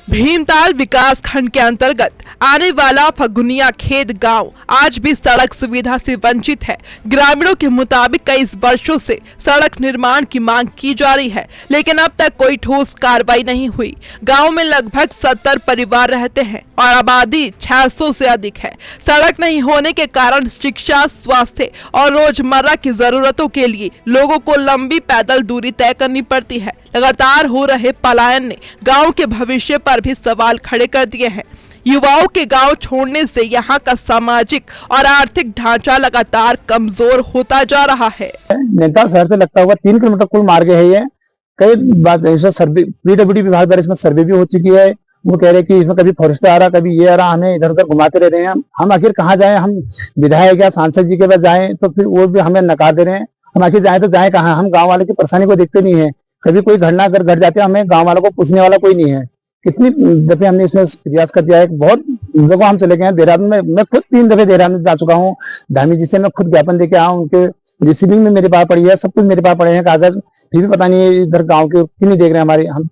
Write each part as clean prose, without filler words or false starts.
भीमताल विकास खंड के अंतर्गत आने वाला फगुनिया खेत गांव आज भी सड़क सुविधा से वंचित है। ग्रामीणों के मुताबिक कई वर्षों से सड़क निर्माण की मांग की जा रही है, लेकिन अब तक कोई ठोस कार्रवाई नहीं हुई। गांव में लगभग 70 परिवार रहते हैं और आबादी 600 से अधिक है। सड़क नहीं होने के कारण शिक्षा, स्वास्थ्य और रोजमर्रा की जरूरतों के लिए लोगों को लंबी पैदल दूरी तय करनी पड़ती है। लगातार हो रहे पलायन ने गांव के भविष्य पर भी सवाल खड़े कर दिए हैं। युवाओं के गांव छोड़ने से यहां का सामाजिक और आर्थिक ढांचा लगातार कमजोर होता जा रहा है। नैनीताल शहर से लगता हुआ 3 किलोमीटर कुल मार्ग है। ये कई बात सर्वे पीडब्ल्यूडी विभाग द्वारा इसमें सर्वे भी हो चुकी है। वो कह रहे कि इसमें कभी फॉरेस्ट आ रहा, कभी ये आ रहा, हमें इधर उधर घुमाते रह रहे हैं। हम आखिर कहाँ जाएं? हम विधायक या सांसद जी के पास जाएं तो फिर वो भी हमें नकार दे रहे हैं। हम आखिर जाएं तो जाएं कहाँ? हम गाँव वाले की परेशानी को देखते नहीं है। कभी कोई घटना अगर घट जाती है, हमें गाँव वालों को पूछने वाला कोई नहीं है। कितनी दफे हमने इसमें प्रयास कर दिया है। बहुत जगह हम चले गए हैं। देहरादून में मैं खुद 3 दफे देहरादून जा चुका हूँ। धामी जी से मैं खुद ज्ञापन देके आया हूँ। उनके रिसीविंग में मेरे पास पड़ी है, सब कुछ मेरे पास पड़े हैं कागज। फिर भी पता नहीं इधर गाँव के क्यों नहीं देख रहे हैं। हमारे हम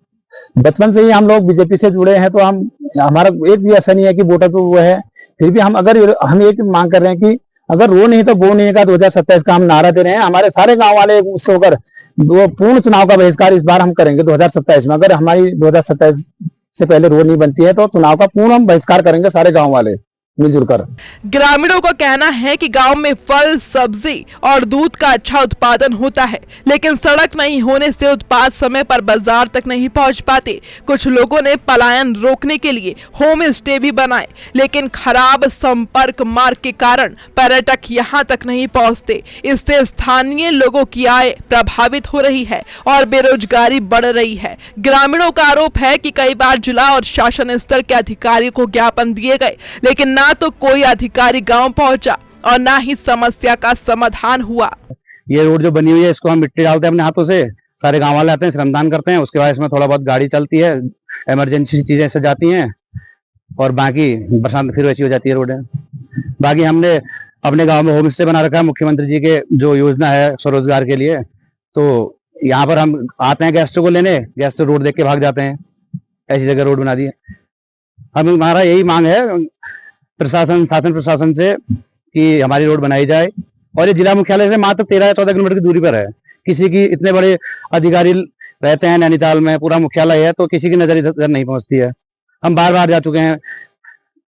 बचपन से ही हम लोग बीजेपी से जुड़े हैं, तो हम हमारा एक भी ऐसा नहीं है कि वोटर तो वो है। फिर भी हम एक मांग कर रहे हैं कि अगर रो नहीं तो वो नहीं का 2027 का हम नारा दे रहे हैं। हमारे सारे गांव वाले उससे होकर पूर्ण चुनाव का बहिष्कार इस बार हम करेंगे 2027 में। अगर हमारी 2027 से पहले रोड नहीं बनती है तो चुनाव का पूर्ण हम बहिष्कार करेंगे, सारे गांव वाले मिलजुल कर। ग्रामीणों का कहना है कि गांव में फल, सब्जी और दूध का अच्छा उत्पादन होता है, लेकिन सड़क नहीं होने से उत्पाद समय पर बाजार तक नहीं पहुंच पाते। कुछ लोगों ने पलायन रोकने के लिए होम स्टे भी बनाए, लेकिन खराब संपर्क मार्ग के कारण पर्यटक यहां तक नहीं पहुंचते। इससे स्थानीय लोगों की आय प्रभावित हो रही है और बेरोजगारी बढ़ रही है। ग्रामीणों का आरोप है कि कई बार जिला और शासन स्तर के अधिकारियों को ज्ञापन दिए गए, लेकिन ना तो कोई अधिकारी गांव पहुंचा और ना ही समस्या का समाधान हुआ। ये रोड जो बनी हुई है, इसको हम मिट्टी डालते हैं अपने हाथों से। सारे गांव वाले आते हैं, श्रमदान करते हैं। उसके बाद इसमें थोड़ा बहुत गाड़ी चलती है, इमरजेंसी चीजें से जाती हैं, और बाकी बरसात में फिर वैसी हो जाती है रोडें। बाकी हमने अपने गांव में होम स्टे बना रखा है, मुख्यमंत्री जी के जो योजना है स्वरोजगार के लिए। तो यहाँ पर हम आते हैं गेस्टों को लेने, गेस्ट रोड देख के भाग जाते हैं। ऐसी जगह रोड बना दी है। हमारा यही मांग है शासन प्रशासन से कि हमारी रोड बनाई जाए। और ये जिला मुख्यालय से मात्र 13 या 14 किलोमीटर की दूरी पर है। किसी की इतने बड़े अधिकारी रहते हैं नैनीताल में, पूरा मुख्यालय है, तो किसी की नजर इधर नहीं पहुंचती है। हम बार बार जा चुके हैं,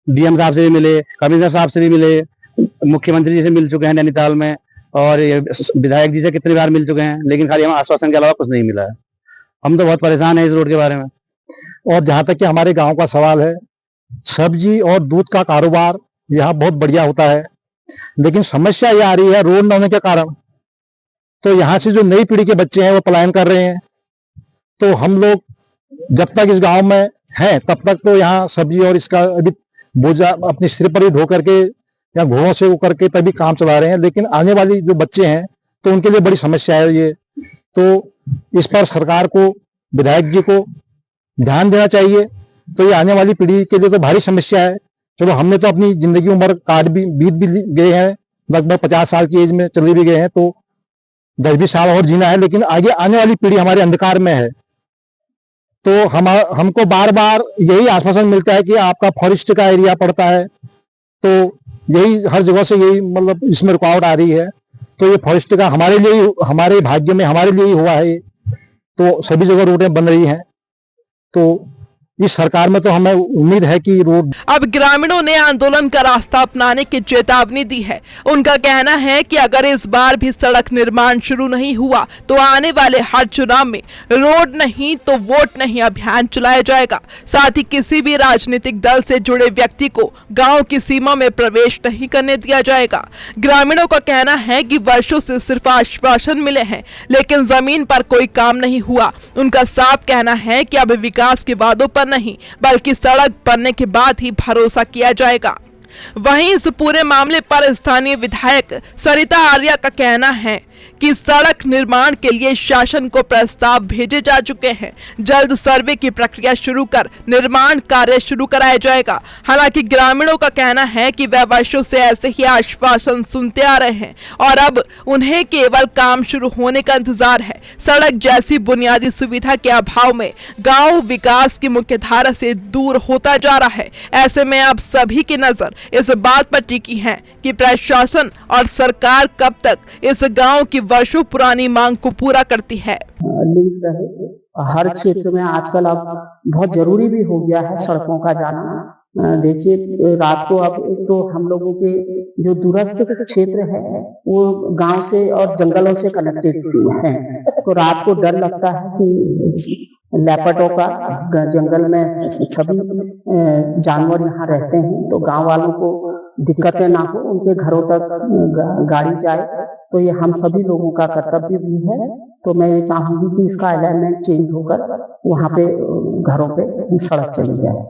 डीएम साहब से भी मिले, कमिश्नर साहब से भी मिले, मुख्यमंत्री जी से मिल चुके हैं नैनीताल में, और विधायक जी से कितनी बार मिल चुके हैं, लेकिन खाली हमें आश्वासन के अलावा कुछ नहीं मिला है। हम तो बहुत परेशान है इस रोड के बारे में। और जहाँ तक कि हमारे गांव का सवाल है, सब्जी और दूध का कारोबार यहाँ बहुत बढ़िया होता है, लेकिन समस्या ये आ रही है रोड न होने के कारण। तो यहाँ से जो नई पीढ़ी के बच्चे हैं वो पलायन कर रहे हैं। तो हम लोग जब तक इस गांव में हैं तब तक तो यहाँ सब्जी और इसका अभी बोझा अपने सिर पर ही ढो करके या घोड़ों से वो करके तभी काम चला रहे हैं। लेकिन आने वाली जो बच्चे हैं तो उनके लिए बड़ी समस्या है ये। तो इस पर सरकार को, विधायक जी को ध्यान देना चाहिए। तो ये आने वाली पीढ़ी के लिए तो भारी समस्या है। चलो हमने तो अपनी जिंदगी उम्र काट भी बीत भी गए हैं, लगभग 50 साल की एज में चले भी गए हैं, तो 10-20 साल और जीना है। लेकिन आगे आने वाली पीढ़ी हमारे अंधकार में है। तो हमको बार बार यही आश्वासन मिलता है कि आपका फॉरेस्ट का एरिया पड़ता है, तो यही हर जगह से यही मतलब इसमें रुकावट आ रही है। तो ये फॉरेस्ट का हमारे लिए, हमारे भाग्य में हमारे लिए ही हुआ है। तो सभी जगह रोडें बन रही हैं। तो इस सरकार में तो हमें उम्मीद है कि रोड। अब ग्रामीणों ने आंदोलन का रास्ता अपनाने की चेतावनी दी है। उनका कहना है कि अगर इस बार भी सड़क निर्माण शुरू नहीं हुआ तो आने वाले हर चुनाव में रोड नहीं तो वोट नहीं अभियान चलाया जाएगा। साथ ही किसी भी राजनीतिक दल से जुड़े व्यक्ति को गांव की सीमा में प्रवेश नहीं करने दिया जाएगा। ग्रामीणों का कहना है कि वर्षों से सिर्फ आश्वासन मिले हैं, लेकिन जमीन पर कोई काम नहीं हुआ। उनका साफ कहना है कि अब विकास के वादों पर नहीं बल्कि सड़क बनने के बाद ही भरोसा किया जाएगा। वहीं इस पूरे मामले पर स्थानीय विधायक सरिता आर्या का कहना है कि सड़क निर्माण के लिए शासन को प्रस्ताव भेजे जा चुके हैं। जल्द सर्वे की प्रक्रिया शुरू कर निर्माण कार्य शुरू कराया जाएगा। हालांकि ग्रामीणों का कहना है कि वह वर्षों से ऐसे ही आश्वासन सुनते आ रहे हैं और अब उन्हें केवल काम शुरू होने का इंतजार है। सड़क जैसी बुनियादी सुविधा के अभाव में गांव विकास की मुख्य धारा से दूर होता जा रहा है। ऐसे में अब सभी की नजर इस बात पर टिकी है कि प्रशासन और सरकार कब तक इस गांव की वर्षों पुरानी मांग को पूरा करती है। लिंक रहे हर क्षेत्र में आजकल अब बहुत जरूरी भी हो गया है सड़कों का जाना। देखिए रात को अब एक तो हम लोगों के जो दूरस्थ क्षेत्र है वो गांव से और जंगलों से कनेक्टेड है, तो रात को डर लगता है कि लेपर्डों का जंगल में सभी जानवर यहाँ रहते हैं, तो गांव वालों को दिक्कतें ना हो, उनके घरों तक गाड़ी जाए, तो ये हम सभी लोगों का कर्तव्य भी है। तो मैं ये चाहूंगी कि इसका अलाइनमेंट चेंज होकर वहाँ पे घरों पे सड़क चली जाए।